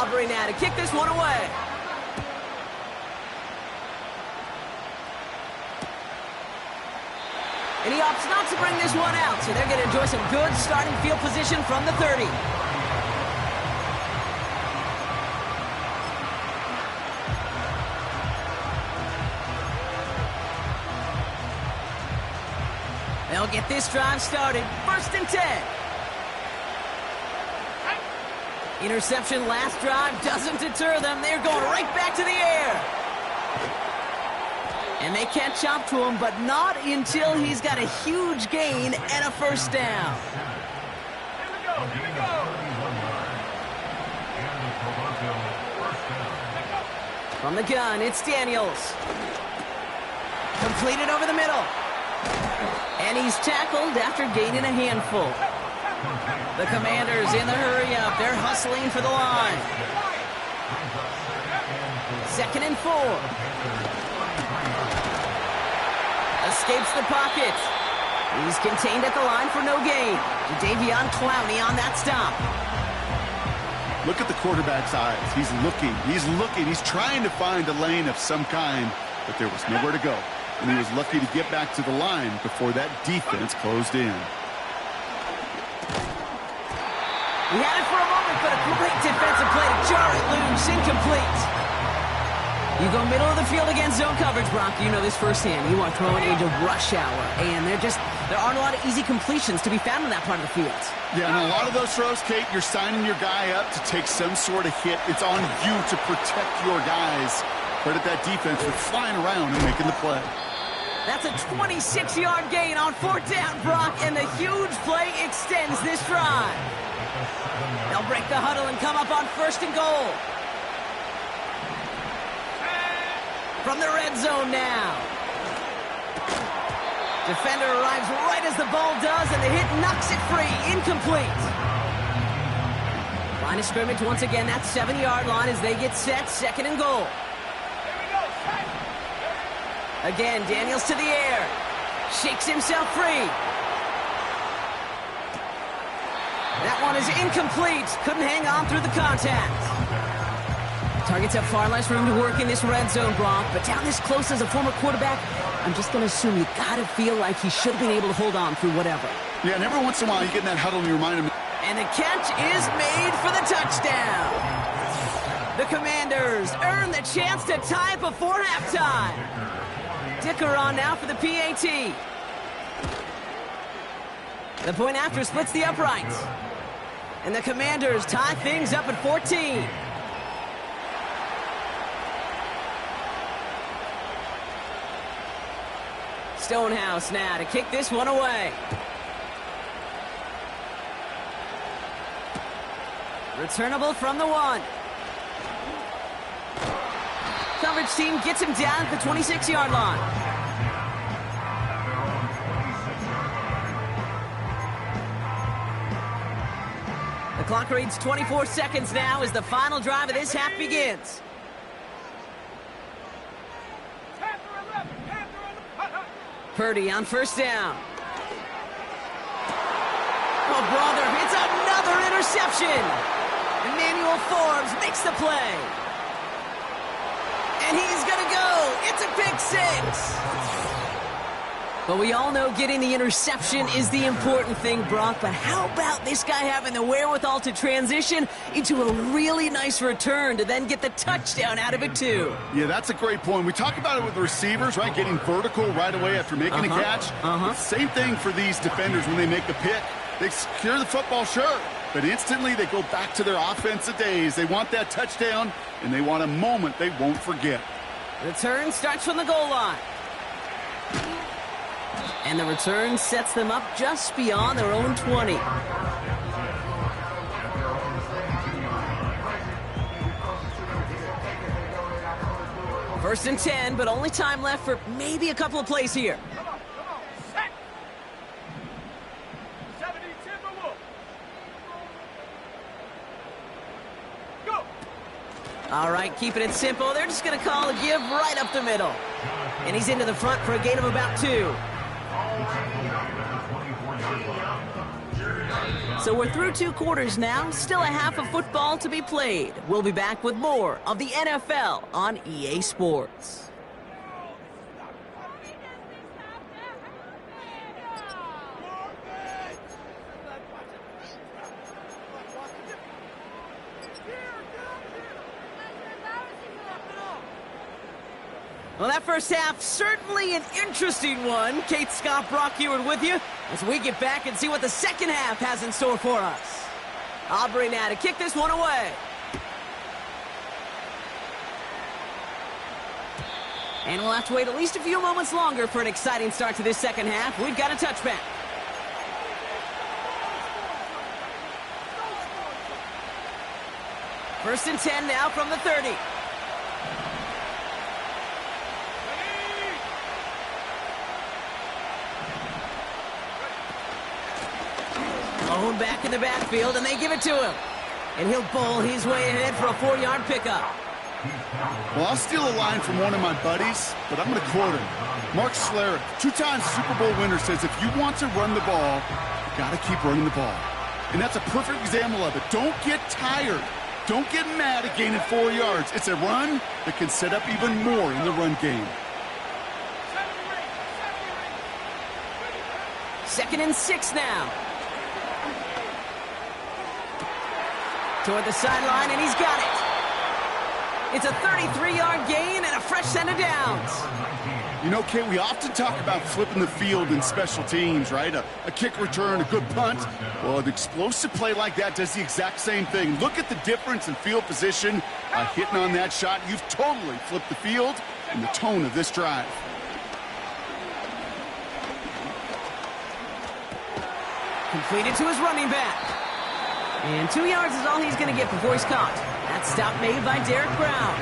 Aubrey now to kick this one away. And he opts not to bring this one out, so they're going to enjoy some good starting field position from the 30. They'll get this drive started. 1st and 10. Interception last drive doesn't deter them. They're going right back to the air. And they can't chop to him, but not until he's got a huge gain and a 1st down. Here we go. From the gun, it's Daniels. Completed over the middle. And he's tackled after gaining a handful. The Commanders in the hurry-up. They're hustling for the line. 2nd and 4. Escapes the pocket. He's contained at the line for no gain. Jadeveon Clowney on that stop. Look at the quarterback's eyes. He's looking. He's trying to find a lane of some kind, but there was nowhere to go. And he was lucky to get back to the line before that defense closed in. He had it for a moment, but a great defensive play to jar it loose. Incomplete. You go middle of the field against zone coverage, Brock. You know this firsthand. You are throwing into rush hour, and there aren't a lot of easy completions to be found in that part of the field. Yeah, and a lot of those throws, Kate, you're signing your guy up to take some sort of hit. It's on you to protect your guys. Credit that defense for flying around and making the play. That's a 26-yard gain on 4th down, Brock, and the huge play extends this drive. They'll break the huddle and come up on 1st and goal. From the red zone now. Defender arrives right as the ball does, and the hit knocks it free. Incomplete. Line of scrimmage once again, that 7-yard line as they get set. 2nd and goal. Again, Daniels to the air. Shakes himself free. That one is incomplete. Couldn't hang on through the contact. Targets have far less room to work in this red zone, Brock. But down this close as a former quarterback, I'm just going to assume you got to feel like he should have been able to hold on through whatever. Yeah, and every once in a while you get in that huddle and you remind him. And the catch is made for the touchdown. The Commanders earn the chance to tie before halftime. Dicker on now for the PAT. The point after splits the uprights. And the Commanders tie things up at 14. Stonehouse now to kick this one away. Returnable from the 1. Coverage team gets him down at the 26-yard line. The clock reads 24 seconds now as the final drive of this half begins. Purdy on 1st down. Oh, brother, it's another interception. Emmanuel Forbes makes the play. And he's going to go. It's a pick 6. But we all know getting the interception is the important thing, Brock. But how about this guy having the wherewithal to transition into a really nice return to then get the touchdown out of it, too? Yeah, that's a great point. We talk about it with the receivers, right? Getting vertical right away after making a catch. Same thing for these defenders when they make the pick. They secure the football, sure. But instantly they go back to their offensive days. They want that touchdown, and they want a moment they won't forget. Return starts from the goal line. And the return sets them up just beyond their own 20. First and 10, but only time left for maybe a couple of plays here. All right, keeping it simple. They're just going to call a give right up the middle. And he's into the front for a gain of about 2. So we're through 2 quarters now, still a half of football to be played. We'll be back with more of the NFL on EA Sports. Well, that first half, certainly an interesting one. Kate Scott, Brock Ewart with you as we get back and see what the second half has in store for us. Aubrey now to kick this one away. And we'll have to wait at least a few moments longer for an exciting start to this second half. We've got a touchback. First and 10 now from the 30. Owen back in the backfield, and they give it to him. And he'll bowl his way ahead for a 4-yard pickup. Well, I'll steal a line from one of my buddies, but I'm going to quote him. Mark Schlereth, 2-time Super Bowl winner, says if you want to run the ball, you got to keep running the ball. And that's a perfect example of it. Don't get tired. Don't get mad at gaining 4 yards. It's a run that can set up even more in the run game. 2nd and 6 now. Toward the sideline, and he's got it. It's a 33-yard gain and a fresh set of downs. You know, Kate, we often talk about flipping the field in special teams, right? A kick return, a good punt. Well, an explosive play like that does the exact same thing. Look at the difference in field position. By hitting on that shot, you've totally flipped the field and the tone of this drive. Completed to his running back. And 2 yards is all he's going to get before he's caught. That stop made by Derek Brown.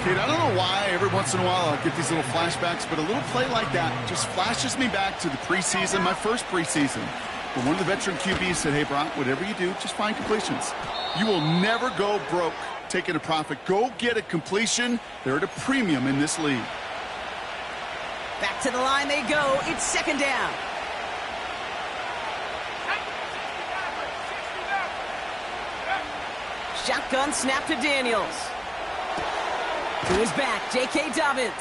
Kate, I don't know why every once in a while I'll get these little flashbacks, but a little play like that just flashes me back to the preseason, my first preseason. But one of the veteran QBs said, hey, Brock, whatever you do, just find completions. You will never go broke taking a profit. Go get a completion. They're at a premium in this league. Back to the line they go. It's 2nd down. Shotgun snap to Daniels. To his back, J.K. Dobbins.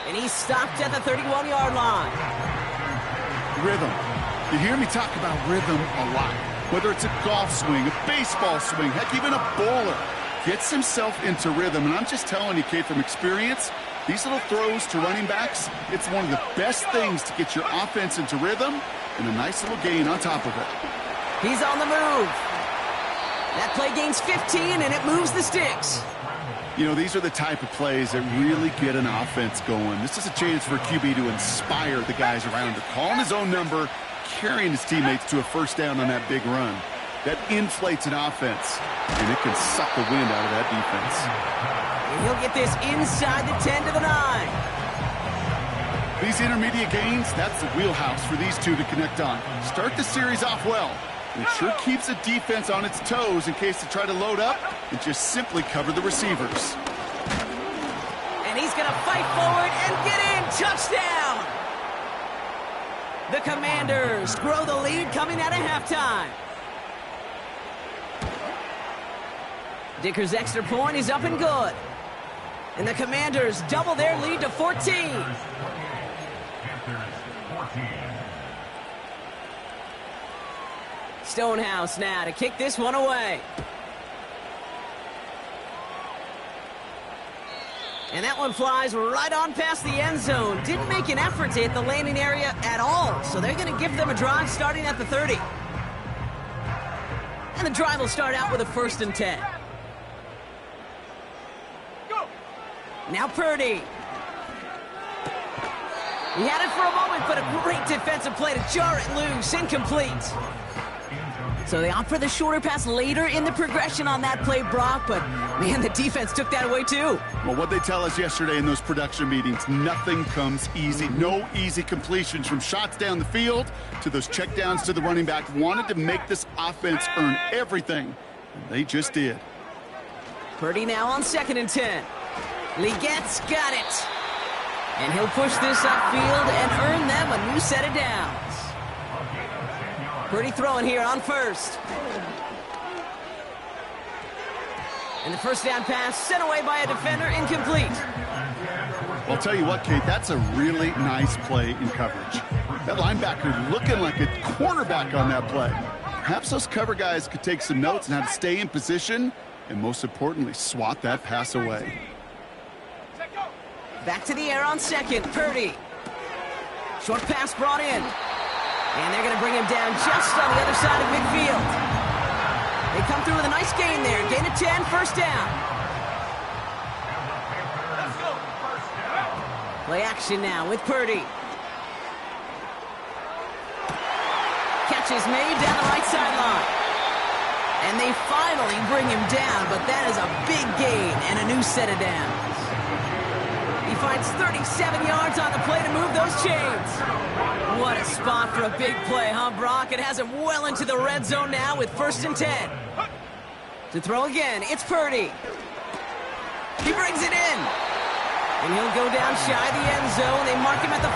And he's stopped at the 31-yard line. Rhythm. You hear me talk about rhythm a lot. Whether it's a golf swing, a baseball swing, heck, even a bowler gets himself into rhythm. And I'm just telling you, Kate, from experience, these little throws to running backs, it's one of the best things to get your offense into rhythm and a nice little gain on top of it. He's on the move. That play gains 15, and it moves the sticks. You know, these are the type of plays that really get an offense going. This is a chance for a QB to inspire the guys around him. Calling his own number, carrying his teammates to a first down on that big run. That inflates an offense, and it can suck the wind out of that defense. And he'll get this inside the 10 to the 9. These intermediate gains, that's the wheelhouse for these two to connect on. Start the series off well. It sure keeps the defense on its toes in case they try to load up and just simply cover the receivers. And he's going to fight forward and get in. Touchdown! The Commanders grow the lead coming out of halftime. Dicker's extra point is up and good. And the Commanders double their lead to 14. Stonehouse now to kick this one away. And that one flies right on past the end zone. Didn't make an effort to hit the landing area at all. So they're going to give them a drive starting at the 30. And the drive will start out with a 1st and 10. Go. Now Purdy. He had it for a moment, but a great defensive play to jar it loose. Incomplete. So they opt for the shorter pass later in the progression on that play, Brock, but, man, the defense took that away, too. Well, what they tell us yesterday in those production meetings, nothing comes easy. No easy completions from shots down the field to those checkdowns to the running back. Wanted to make this offense earn everything, and they just did. Purdy now on 2nd and 10. Legette's got it. And he'll push this upfield and earn them a new set of downs. Purdy throwing here on first. And the first down pass sent away by a defender, incomplete. Well, I'll tell you what, Kate, that's a really nice play in coverage. That linebacker looking like a cornerback on that play. Perhaps those cover guys could take some notes on how to stay in position and, most importantly, swat that pass away. Back to the air on second, Purdy. Short pass brought in. And they're going to bring him down just on the other side of midfield. They come through with a nice gain there. Gain of 10, first down. Play action now with Purdy. Catch is made down the right sideline. And they finally bring him down, but that is a big gain and a new set of downs. He finds 37 yards on the play to move those chains. What a spot for a big play, huh, Brock? It has him well into the red zone now with 1st and 10. To throw again, it's Purdy. He brings it in. And he'll go down shy of the end zone. They mark him at the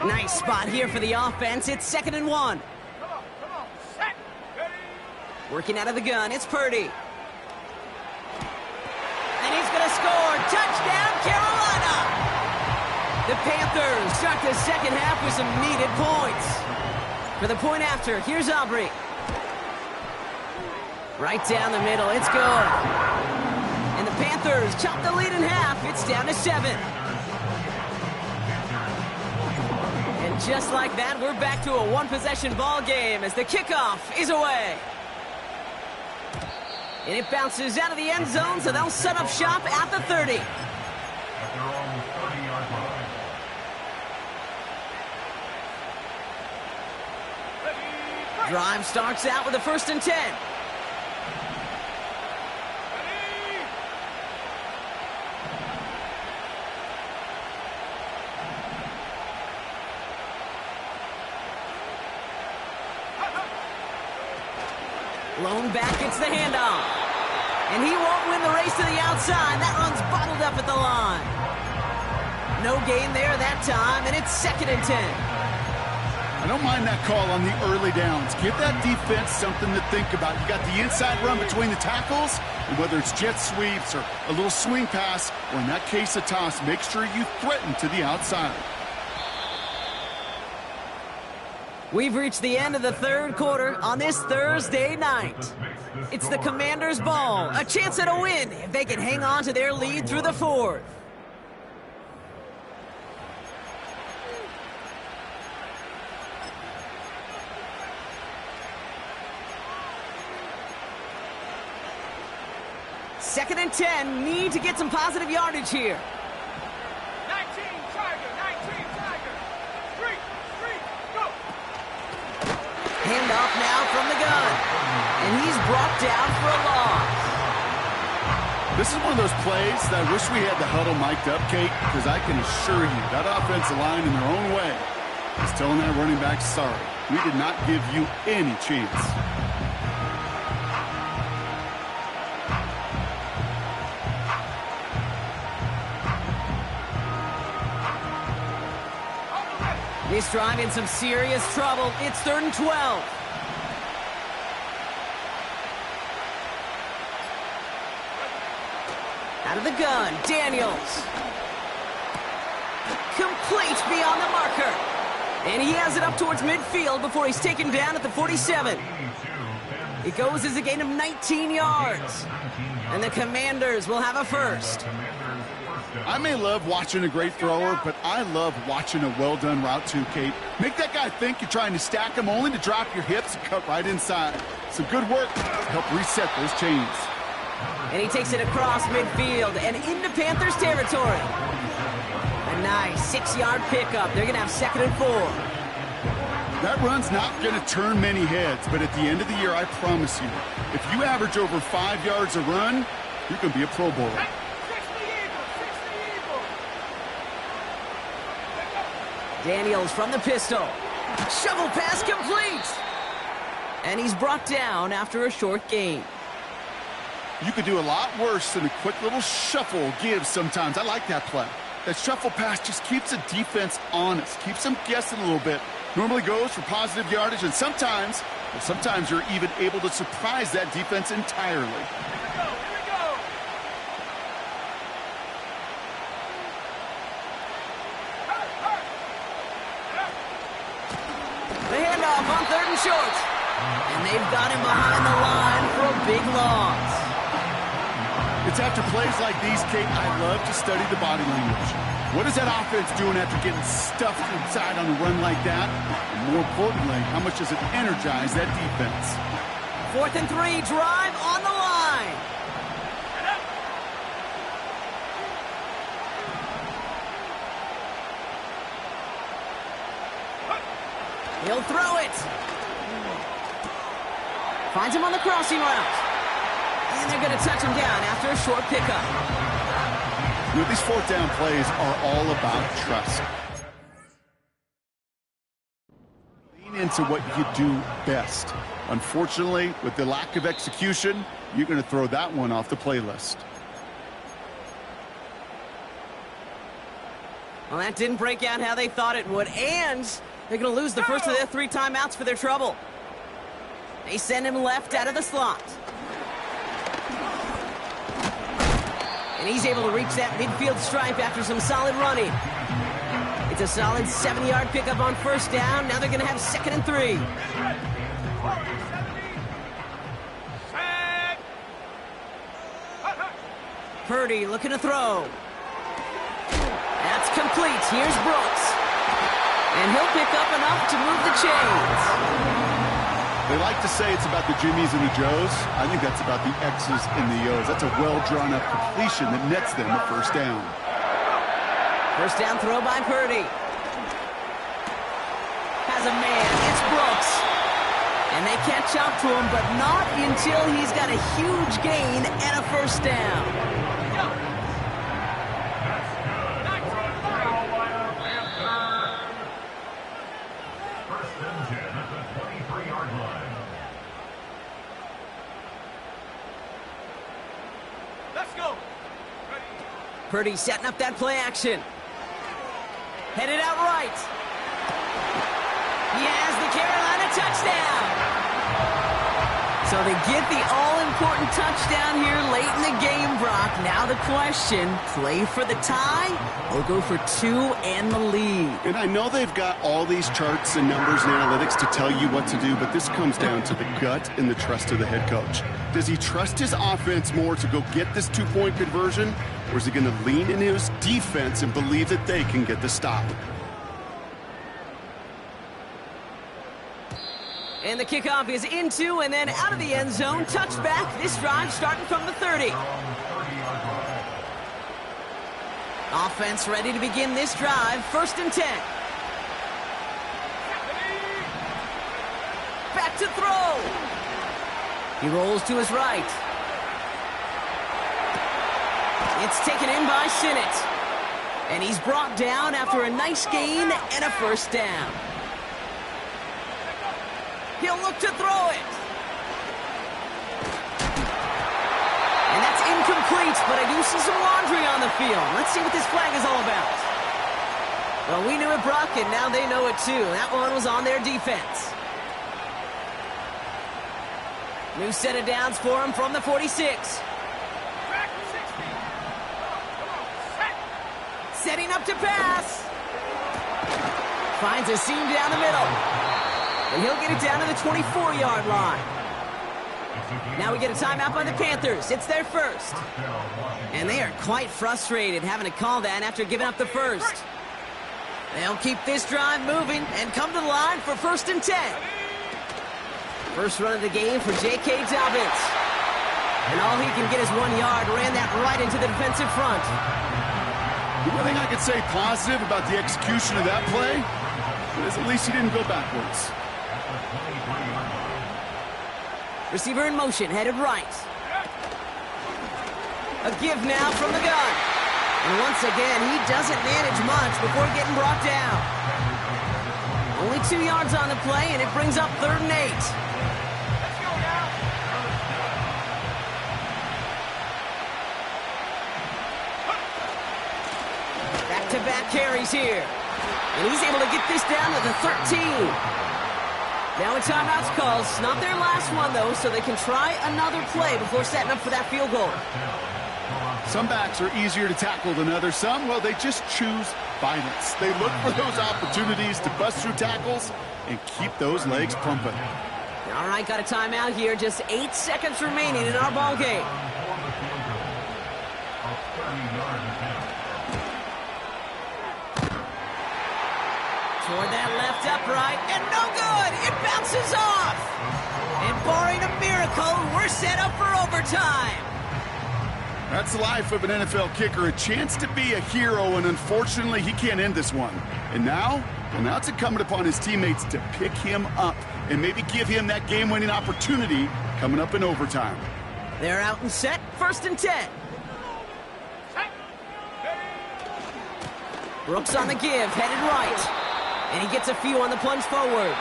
4. Nice spot here for the offense. It's 2nd and 1. Working out of the gun, it's Purdy. And he's going to score. Touchdown, Carolina! The Panthers start the second half with some needed points. For the point after, here's Aubrey. Right down the middle, it's good. And the Panthers chop the lead in half. It's down to 7. And just like that, we're back to a one-possession ball game as the kickoff is away. And it bounces out of the end zone, so they'll set up shop at the 30. Drive starts out with a 1st and 10. Lone back gets the handoff. And he won't win the race to the outside. That run's bottled up at the line. No gain there that time, and it's 2nd and 10. I don't mind that call on the early downs. Give that defense something to think about. You got the inside run between the tackles, and whether it's jet sweeps or a little swing pass, or in that case a toss, make sure you threaten to the outside. We've reached the end of the 3rd quarter on this Thursday night. It's the Commanders' ball, a chance at a win if they can hang on to their lead through the 4th. Second and 10, need to get some positive yardage here. 19 Tiger, 3, go! Handoff now from the gun. And he's brought down for a loss. This is one of those plays that I wish we had the huddle mic'd up, Kate, because I can assure you that offensive line in their own way is telling that running back, sorry, we did not give you any chance. This drive in some serious trouble. It's 3rd and 12. Out of the gun, Daniels. Complete beyond the marker. And he has it up towards midfield before he's taken down at the 47. It goes as a gain of 19 yards. And the Commanders will have a 1st. I may love watching a great thrower, but I love watching a well-done route too, Kate. Make that guy think you're trying to stack him only to drop your hips and cut right inside. Some good work to help reset those chains. And he takes it across midfield and into Panthers territory. A nice 6-yard pickup. They're going to have 2nd and 4. That run's not going to turn many heads, but at the end of the year, I promise you, if you average over 5 yards a run, you're going to be a Pro Bowler. Daniels from the pistol. Shovel pass complete. And he's brought down after a short gain. You could do a lot worse than a quick little shuffle give sometimes. I like that play. That shuffle pass just keeps the defense honest, keeps them guessing a little bit. Normally goes for positive yardage, and sometimes you're even able to surprise that defense entirely. Here we go. The handoff on 3rd and short. And they've got him behind the line for a big loss. It's after plays like these, Kate, I love to study the body language. What is that offense doing after getting stuffed inside on a run like that? And more importantly, how much does it energize that defense? 4th and 3, drive on the line. He'll throw it. Finds him on the crossing route. And they're going to touch him down after a short pickup. You know, these 4th down plays are all about trust. Lean into what you do best. Unfortunately, with the lack of execution, you're going to throw that one off the playlist. Well, that didn't break out how they thought it would, and they're going to lose the first of their 3 timeouts for their trouble. They send him left out of the slot. And he's able to reach that midfield stripe after some solid running. It's a solid 7-yard pickup on 1st down. Now they're going to have 2nd and 3. Purdy looking to throw. That's complete. Here's Brooks. And he'll pick up enough to move the chains. They like to say it's about the Jimmies and the Joes. I think that's about the X's and the O's. That's a well-drawn-up completion that nets them a 1st down. 1st down throw by Purdy. Has a man. It's Brooks. And they catch up to him, but not until he's got a huge gain and a 1st down. Purdy setting up that play action. Headed out right. He has the Carolina touchdown. So they get the all-important touchdown here late in the game, Brock. Now the question, play for the tie or go for 2 and the lead? And I know they've got all these charts and numbers and analytics to tell you what to do, but this comes down to the gut and the trust of the head coach. Does he trust his offense more to go get this 2-point conversion, or is he going to lean into his defense and believe that they can get the stop? And the kickoff is into and then out of the end zone. Touchback. This drive starting from the 30. Offense ready to begin this drive. 1st and 10. Back to throw. He rolls to his right. It's taken in by Sinnott. And he's brought down after a nice gain and a 1st down. He'll look to throw it. And that's incomplete, but I do see some laundry on the field. Let's see what this flag is all about. Well, we knew it, Brock, and now they know it too. That one was on their defense. New set of downs for him from the 46. Setting up to pass. Finds a seam down the middle. And he'll get it down to the 24-yard line. Now we get a timeout by the Panthers. It's their 1st. And they are quite frustrated having to call that after giving up the 1st. They'll keep this drive moving and come to the line for 1st and 10. First run of the game for J.K. Dobbins. And all he can get is 1 yard. Ran that right into the defensive front. The one thing I could say positive about the execution of that play is at least he didn't go backwards. Receiver in motion, headed right. A give now from the gun. And once again, he doesn't manage much before getting brought down. 2 yards on the play, and it brings up 3rd and 8. Let's go now. Back-to-back carries here. And he's able to get this down to the 13. Now a timeout's called. It's not their last one, though, so they can try another play before setting up for that field goal. Some backs are easier to tackle than others. Some, well, they just choose violence. They look for those opportunities to bust through tackles and keep those legs pumping. All right, got a timeout here. Just 8 seconds remaining in our ball game. Toward that left upright, and no good! It bounces off! And barring a miracle, we're set up for overtime. That's the life of an NFL kicker, a chance to be a hero, and unfortunately, he can't end this one. And now, well, now it's incumbent upon his teammates to pick him up and maybe give him that game-winning opportunity coming up in overtime. They're out and set, 1st and 10. Brooks on the give, headed right. And he gets a few on the plunge forward.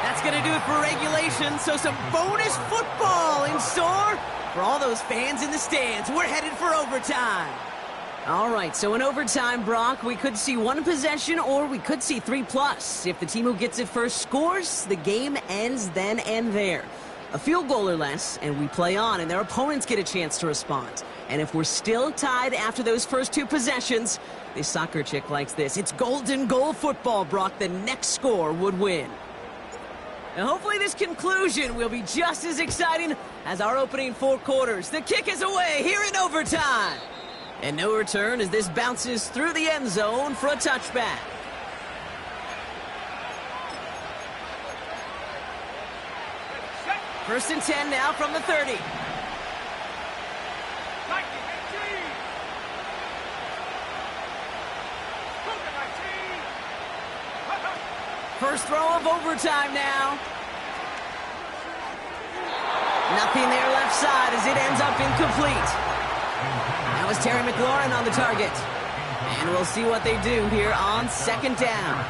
That's going to do it for regulation, so some bonus football in store for all those fans in the stands. We're headed for overtime. All right, so in overtime, Brock, we could see 1 possession or we could see 3+. If the team who gets it first scores, the game ends then and there. A field goal or less, and we play on, and their opponents get a chance to respond. And if we're still tied after those first 2 possessions, this soccer chick likes this. It's golden goal football, Brock. The next score would win. Now, hopefully this conclusion will be just as exciting as our opening 4 quarters. The kick is away here in overtime. And no return as this bounces through the end zone for a touchback. First and 10 now from the 30. First throw of overtime now. Nothing there left side as it ends up incomplete. That was Terry McLaurin on the target. And we'll see what they do here on 2nd down.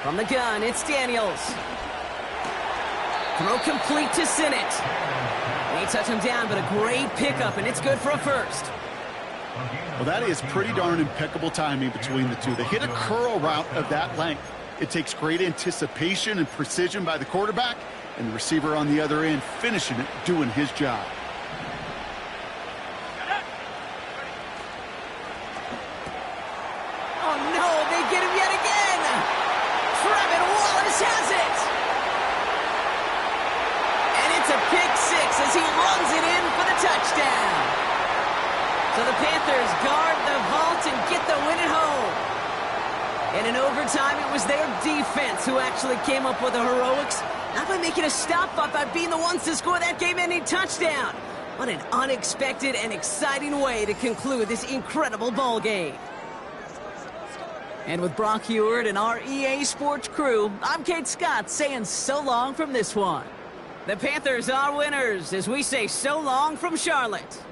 From the gun, it's Daniels. Throw complete to Sinnott. They touch him down, but a great pickup, and it's good for a first. Well, that is pretty darn impeccable timing between the two. They hit a curl route of that length. It takes great anticipation and precision by the quarterback, and the receiver on the other end finishing it, doing his job. Oh, no, they get him yet again. Trevin Wallace has it. And it's a pick 6 as he runs it in for the touchdown. So the Panthers guard the vault and get the win at home. And in overtime, it was their defense who actually came up with the heroics. Not by making a stop, but by being the ones to score that game-ending touchdown. What an unexpected and exciting way to conclude this incredible ball game. And with Brock Heward and our EA Sports crew, I'm Kate Scott saying so long from this one. The Panthers are winners as we say so long from Charlotte.